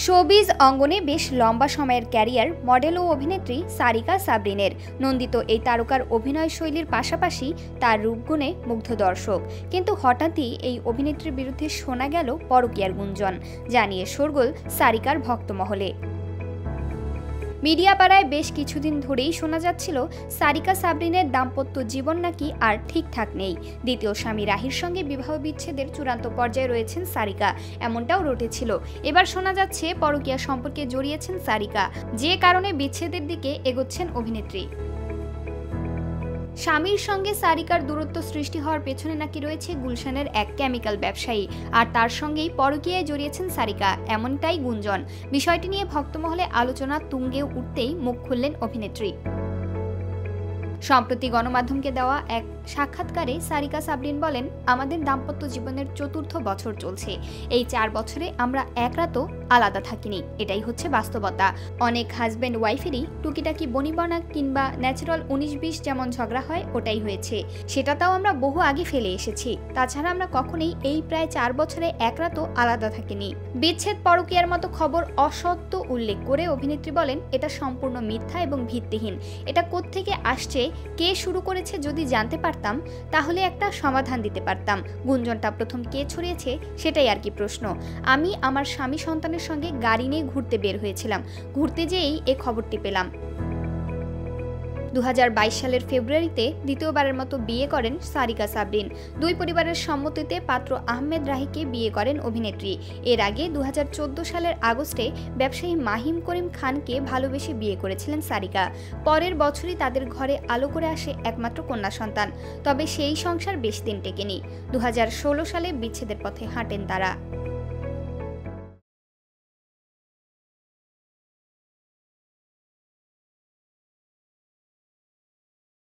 Showbiz অঙ্গনে বেশ লম্বা সময়ের ক্যারিয়ার মডেল ও অভিনেত্রী সারিকা সাবরিনের। নন্দিত এই তারকার অভিনয় শৈলীর পাশাপাশি তার রূপগুণে মুগ্ধ দর্শক। কিন্তু হঠাৎই এই অভিনেত্রীর বিরুদ্ধে শোনা গেল পরকীয়ার গুঞ্জন, জানিয়ে শোরগোল সারিকার ভক্তমহলে। মিডিয়া পাড়ায় বেশ কিছুদিন ধরেই শোনা যাচ্ছিল সারিকা সাবরিনের দাম্পত্য জীবন নাকি আর ঠিকঠাক নেই। দ্বিতীয় স্বামী রাহির সঙ্গে বিবাহ বিচ্ছেদের চূড়ান্ত পর্যায়ে রয়েছেন সারিকা, এমনটাও রটেছিল। এবার শোনা যাচ্ছে পরকীয়া সম্পর্কে জড়িয়েছেন সারিকা, যে কারণে বিচ্ছেদের দিকে এগোচ্ছেন অভিনেত্রী। স্বামীর সঙ্গে সারিকার দূরত্ব সৃষ্টি হওয়ার পেছনে নাকি রয়েছে গুলশানের এক কেমিক্যাল ব্যবসায়ী, আর তার সঙ্গেই পরকীয়ায় জড়িয়েছেন সারিকা, এমনটাই গুঞ্জন। বিষয়টি নিয়ে ভক্তমহলে আলোচনা তুঙ্গে উঠতেই মুখ খুললেন অভিনেত্রী। সম্প্রতি গণমাধ্যমকে দেওয়া এক সাক্ষাৎকারে সারিকা সাবরিন বলেন, আমাদের দাম্পত্য জীবনের ৪র্থ বছর চলছে। এই ৪ বছরে আমরা এক রাতও আলাদা থাকিনি, এটাই হচ্ছে বাস্তবতা। অনেক হাজব্যান্ড ওয়াইফেরই টুকিটাকি বনিবনা কিংবা ন্যাচারাল ১৯-২০ যেমন ঝগড়া হয় ওটাই হয়েছে, সেটাও আমরা বহু আগে ফেলে এসেছি। তাছাড়া আমরা কখনোই এই প্রায় ৪ বছরে এক রাতও আলাদা থাকিনি। বিচ্ছেদ পরকীয়ার মতো খবর অসত্য উল্লেখ করে অভিনেত্রী বলেন, এটা সম্পূর্ণ মিথ্যা এবং ভিত্তিহীন। এটা কোত্থেকে আসছে, কে শুরু করেছে যদি জানতে পারতাম তাহলে একটা সমাধান দিতে পারতাম। গুঞ্জনটা প্রথম কে ছড়িয়েছে সেটাই আর কি প্রশ্ন। আমি আমার স্বামী সন্তানের সঙ্গে গাড়ি নিয়ে ঘুরতে বের হয়েছিলাম, ঘুরতে যেয়েই এই খবরটি পেলাম। ২০২২ সালের ফেব্রুয়ারিতে দ্বিতীয়বারের মতো বিয়ে করেন সারিকা সাবরিন। দুই পরিবারের সম্মতিতে পাত্র আহমেদ রাহিকে বিয়ে করেন অভিনেত্রী। এর আগে ২০১৪ সালের আগস্টে ব্যবসায়ী মাহিম করিম খানকে ভালোবেসে বিয়ে করেছিলেন সারিকা। পরের বছরই তাদের ঘরে আলো করে আসে একমাত্র কন্যা সন্তান। তবে সেই সংসার বেশ দিন টেকেনি। ২০১৬ সালে বিচ্ছেদের পথে হাঁটেন তারা।